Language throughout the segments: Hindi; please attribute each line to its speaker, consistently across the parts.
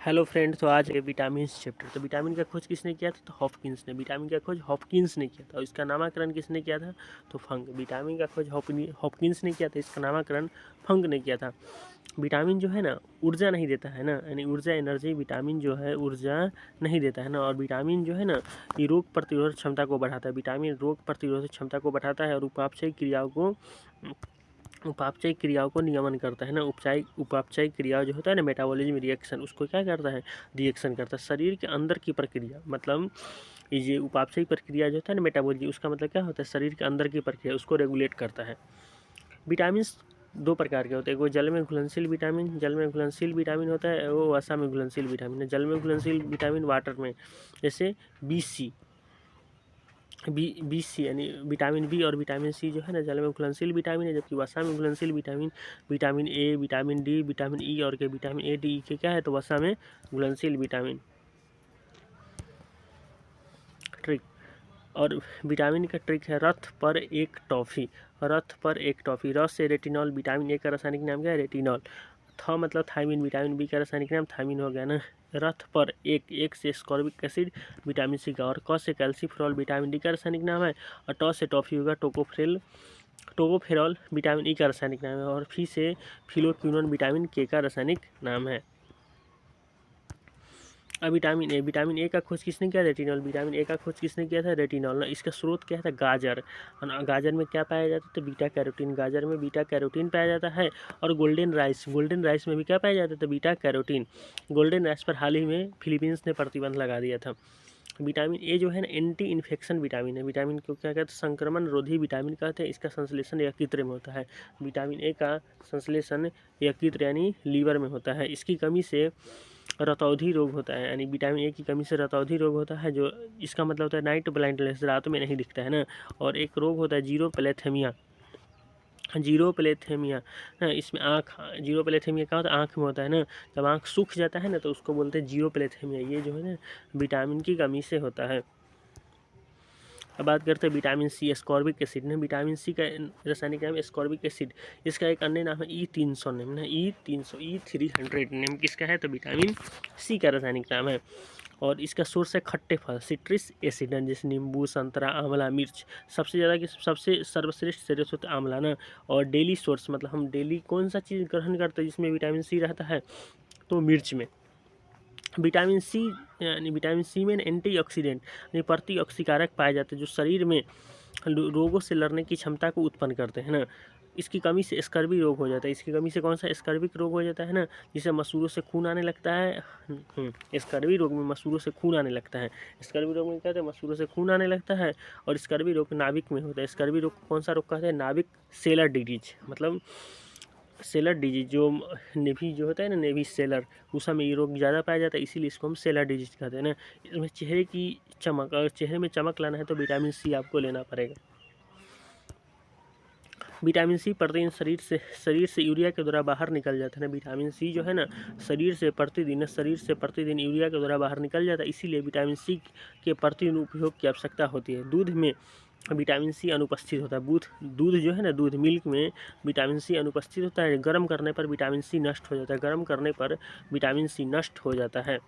Speaker 1: हेलो फ्रेंड, तो आज है विटामिन चैप्टर। तो विटामिन का खोज किसने किया था? तो हॉपकिंस ने। विटामिन का खोज हॉपकिंस ने किया था और इसका नामकरण किसने किया था? तो फंक। विटामिन का खोज हॉपकिंस ने किया था, इसका नामकरण फंक ने किया था। विटामिन जो है ना, ऊर्जा नहीं देता है ना, यानी ऊर्जा एनर्जी विटामिन जो है ऊर्जा नहीं देता है ना। और विटामिन जो है ना, ये रोग प्रतिरोधक क्षमता को बढ़ाता है। विटामिन रोग प्रतिरोधक क्षमता को बढ़ाता है और उपापचयी क्रियाओं को नियमन करता है ना। उपापचयी क्रिया जो होता है ना, मेटाबॉलिज्म रिएक्शन, उसको क्या करता है? रिएक्शन करता है। शरीर के अंदर की प्रक्रिया, मतलब ये उपापचयी प्रक्रिया जो होता है ना, मेटाबॉलिज्म, उसका मतलब क्या होता है? शरीर के अंदर की प्रक्रिया, उसको रेगुलेट करता है। विटामिन दो प्रकार के होते हैं। वो जल में घुलनशील विटामिन होता है, वो वसा में घुलनशील विटामिन है। जल में घुलनशील विटामिन वाटर में, जैसे बी सी यानी विटामिन बी और विटामिन सी जो है ना, जल में घुलनशील विटामिन है। जबकि वसा में घुलनशील vitamin A, vitamin D, vitamin E और के विटामिन ए, डी, ई के क्या है? तो वसा में घुलनशील विटामिन। ट्रिक। और विटामिन का ट्रिक है रथ पर एक टॉफ़ी। रस से रेटिनॉल। विटामिन ए का रासायनिक नाम क्या है? रेटिनॉल। मतलब थायमिन। विटामिन बी का रासायनिक नाम थायमिन हो गया ना। रथ पर एक से स्कॉर्बिक एसिड विटामिन सी का। और क से कैल्सीफेरॉल विटामिन डी का रासायनिक नाम है। और ट से टॉफी होगा टोकोफेरॉल विटामिन ई का रासायनिक नाम है। और फी से फिलोक्विनोन विटामिन के का रासायनिक नाम है। अब विटामिन ए का खोज किसने किया? रेटिनॉल। विटामिन ए का खोज किसने किया था? रेटिनॉल ना। इसका स्रोत क्या था? गाजर। गाजर में क्या पाया जाता है? तो बीटा कैरोटीन। गाजर में बीटा कैरोटीन पाया जाता है। और गोल्डन राइस में भी क्या पाया जाता है? तो बीटा कैरोटीन। गोल्डन राइस पर हाल ही में फिलीपींस ने प्रतिबंध लगा दिया था। विटामिन ए जो है ना, एंटी इन्फेक्शन विटामिन है। विटामिन को क्या कहते हैं? संक्रमण रोधी विटामिन कहते हैं। इसका संश्लेषण यकृत में होता है। विटामिन ए का संश्लेषण यकृत यानी लीवर में होता है। इसकी कमी से रतौंधी रोग होता है, यानी विटामिन ए की कमी से रतौंधी रोग होता है, जो इसका मतलब होता है नाइट ब्लाइंडनेस, रात में नहीं दिखता है ना। और एक रोग होता है जीरोप्लेथेमिया। इसमें जीरोप्लेथेमिया क्या होता है? आँख में होता है ना। जब आँख सूख जाता है ना, तो उसको बोलते हैं जीरोप्लेथेमिया। ये जो है ना, विटामिन की कमी से होता है। अब बात करते हैं विटामिन सी, एस्कॉर्बिक एसिड ने। विटामिन सी का रासायनिक नाम है एस्कॉर्बिक एसिड। इसका एक अन्य नाम है E300 नेम है। E300 नेम किसका है? तो विटामिन सी का रासायनिक नाम है। और इसका सोर्स है खट्टे फल, सिट्रिस एसिड, जैसे नींबू, संतरा, आंवला, मिर्च। सबसे सर्वश्रेष्ठ सोर्स होता है आंवला ना। और डेली सोर्स, मतलब हम डेली कौन सा चीज़ ग्रहण करते हैं जिसमें विटामिन सी रहता है? तो मिर्च में। विटामिन सी में एंटीऑक्सीडेंट यानी प्रतिऑक्सीकारक पाए जाते हैं, जो शरीर में रोगों से लड़ने की क्षमता को उत्पन्न करते हैं ना। इसकी कमी से स्कर्वी रोग हो जाता है। इसकी कमी से कौन सा स्कर्विक रोग हो जाता है ना, जिसे मसूड़ों से खून आने लगता है। स्कर्वी रोग में मसूड़ों से खून आने लगता है। स्कर्वी रोग में क्या होता है? मसूड़ों से खून आने लगता है। और स्कर्वी रोग नाभिक में होता है। स्कर्वी रोग कौन सा रोग कहते हैं? नाभिक सेलर डिजीज, मतलब सेलर डिजीज। जो नेवी जो होता है ना, नेवी सेलर, उस समय ये रोग ज़्यादा पाया जाता है, इसीलिए इसको हम सेलर डिजीज कहते हैं ना। इसमें चेहरे की चमक, अगर चेहरे में चमक लाना है तो विटामिन सी आपको लेना पड़ेगा। विटामिन सी प्रतिदिन शरीर से यूरिया के द्वारा बाहर निकल जाता है ना। विटामिन सी जो है ना, शरीर से प्रतिदिन यूरिया के द्वारा बाहर निकल जाता है, इसीलिए विटामिन सी के प्रतिदिन उपयोग की आवश्यकता होती है। दूध में विटामिन सी अनुपस्थित होता है। दूध जो है ना, दूध मिल्क में विटामिन सी अनुपस्थित होता है। गर्म करने पर विटामिन सी नष्ट हो जाता है। गर्म करने पर विटामिन सी नष्ट हो जाता है।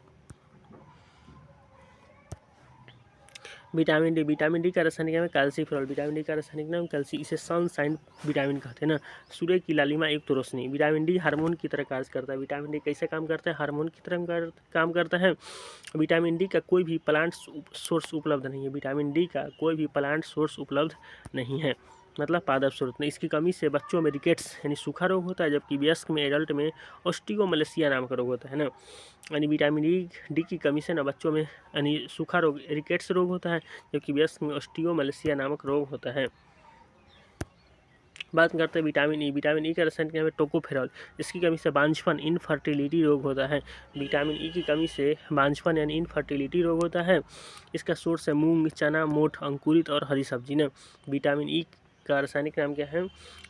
Speaker 1: विटामिन डी का रासायनिक नाम है कैल्सीफेरॉल। विटामिन डी का रासायनिक नाम कैल्सी। इसे सनशाइन विटामिन कहते हैं ना। सूर्य की लालिमा युक्त रोशनी। विटामिन डी हार्मोन की तरह कार्य करता है। विटामिन डी कैसे काम करता है? हार्मोन की तरह काम करता है। विटामिन डी का कोई भी प्लांट सोर्स उपलब्ध नहीं है। विटामिन डी का कोई भी प्लांट सोर्स उपलब्ध नहीं है, मतलब पादप स्रोत नहीं। इसकी कमी से बच्चों में रिकेट्स यानी सूखा रोग होता है, जबकि वयस्क में, एडल्ट में ऑस्टियोमलेशिया नाम का रोग होता है ना। यानी विटामिन डी की कमी से ना बच्चों में यानी सूखा रोग, रिकेट्स रोग होता है, जबकि वयस्क में ऑस्टियोमलेशिया नामक रोग होता है। बात करते हैं विटामिन ई का रासायनिक नाम है टोकोफेरॉल। इसकी कमी से बांझपन, इनफर्टिलिटी रोग होता है। विटामिन ई की कमी से बांझपन यानी इनफर्टिलिटी रोग होता है। इसका सोर्स है मूंग, चना, मोठ, अंकुरित और हरी सब्जी ना। विटामिन ई का रासायनिक नाम क्या है?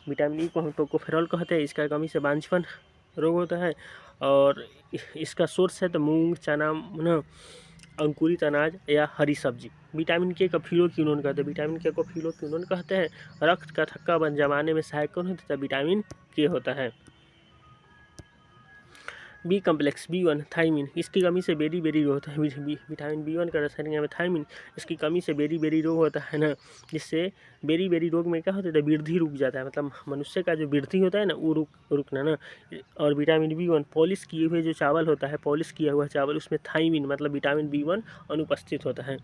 Speaker 1: विटामिन ई को हम टोकोफेरॉल कहते हैं। इसका कमी से बांझपन रोग होता है। और इसका सोर्स है तो मूंग, चना ना, अंकुरित अनाज या हरी सब्जी। विटामिन के को फिलोक्विनोन कहते हैं। विटामिन के को फिलोक्विनोन कहते हैं। रक्त का थक्का बन जमाने में सहायक कौन होता है? विटामिन के होता है। बी कम्प्लेक्स B1 थायमिन, इसकी कमी से बेरी बेरी रोग होता है। विटामिन B1 का रासायनिक नाम है थायमिन, इसकी कमी से बेरी बेरी रोग होता है ना, जिससे बेरी बेरी रोग में क्या होता है, वृद्धि रुक जाता है, मतलब मनुष्य का जो वृद्धि होता है ना वो रुकना ना। और विटामिन B1 पॉलिश किए हुए जो चावल होता है, पॉलिश किया हुआ चावल, उसमें थायमिन मतलब विटामिन B1 अनुपस्थित होता है।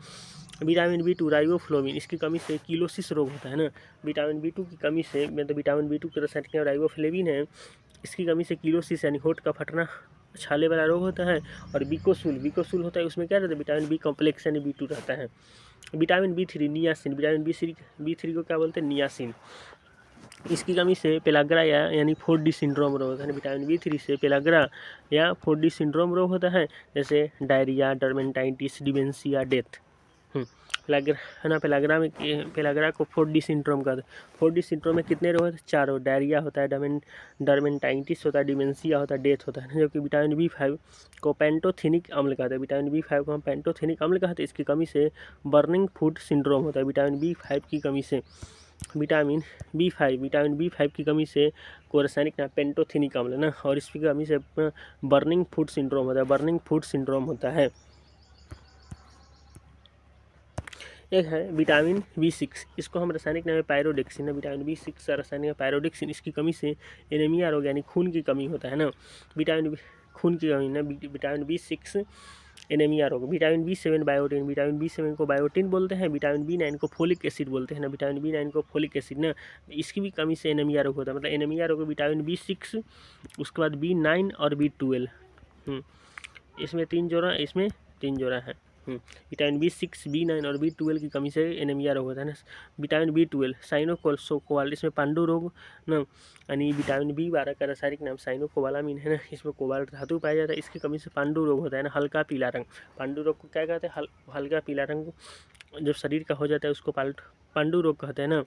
Speaker 1: विटामिन B2 राइबोफ्लोविन, इसकी कमी से किलोसिस रोग होता है ना। विटामिन B2 की कमी से, मतलब विटामिन B2 का रासायनिक नाम राइबोफ्लेविन है, इसकी कमी से किलोसिस यानी होठ का फटना, छाले वाला रोग होता है। और बिकोसूल होता है, उसमें क्या रहता है, विटामिन बी कॉम्प्लेक्स यानी B2 रहता है। Vitamin B3 niacin, vitamin B3 को क्या बोलते हैं, नियासिन, इसकी कमी से पेलाग्रा यानी 4D सिंड्रोम रोग होता है। विटामिन B3 से पेलाग्रा या 4D सिंड्रोम रोग होता है, जैसे डायरिया, डर्मेंटाइटिस, डिमेंशिया, डेथ। पेलाग्रा है ना, पेलाग्रा को 4D सिंड्रोम का, 4D सिंड्रोम में कितने रोग होते हैं, 4 रोग, डायरिया होता है, डर्मेंटाइटिस होता है, डिमेंशिया होता है, डेथ होता है। जबकि विटामिन B5 को पेंटोथेनिक अम्ल कहते हैं, विटामिन B5 को हम पेंटोथेनिक अम्ल कहते हैं, इसकी कमी से बर्निंग फूड सिंड्रोम होता है। विटामिन B5 की कमी से, विटामिन B5 की कमी से को रासायनिक नाम पेंटोथेनिक अम्ल ना, और इसकी कमी से बर्निंग फूड सिंड्रोम होता है। एक है विटामिन B6, इसको हम रासायनिक नाम है पायरोडेक्सिन है। विटामिन B6 का रासायनिक नाम पायरोडेक्सिन, इसकी कमी से एनीमिया रोग यानी खून की कमी होता है ना। खून की कमी ना, विटामिन B6 एनीमिया रोग। Vitamin B7 biotin, vitamin B7 को बायोटिन बोलते हैं। विटामिन B9 को फोलिक एसिड बोलते हैं ना, विटामिन B9 को फोलिक एसिड ना, इसकी भी कमी से एनीमिया रोग होता है। मतलब एनीमिया रोग विटामिन B6, उसके बाद B9 और B12, इसमें तीन जोड़ा है। विटामिन B6, B9 और B12 की कमी से एनीमिया रोग होता है ना। विटामिन B12 साइनोकोबाल्ट, इसमें पांडु रोग ना, यानी विटामिन B12 का रासायनिक नाम साइनोकोबालामिन है ना, इसमें कोबाल्ट धातु पाया जाता है, इसकी कमी से पांडु रोग होता है ना, हल्का पीला रंग। पांडु रोग को क्या कहते हैं, हल्का पीला रंग जब शरीर का हो जाता है उसको पांडु रोग कहते हैं ना।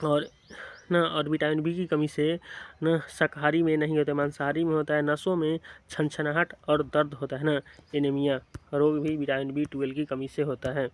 Speaker 1: और विटामिन बी की कमी से ना शाकाहारी में नहीं होता, मांसाहारी में होता है, नसों में छनछनाहट और दर्द होता है ना। एनीमिया रोग भी विटामिन B12 की कमी से होता है।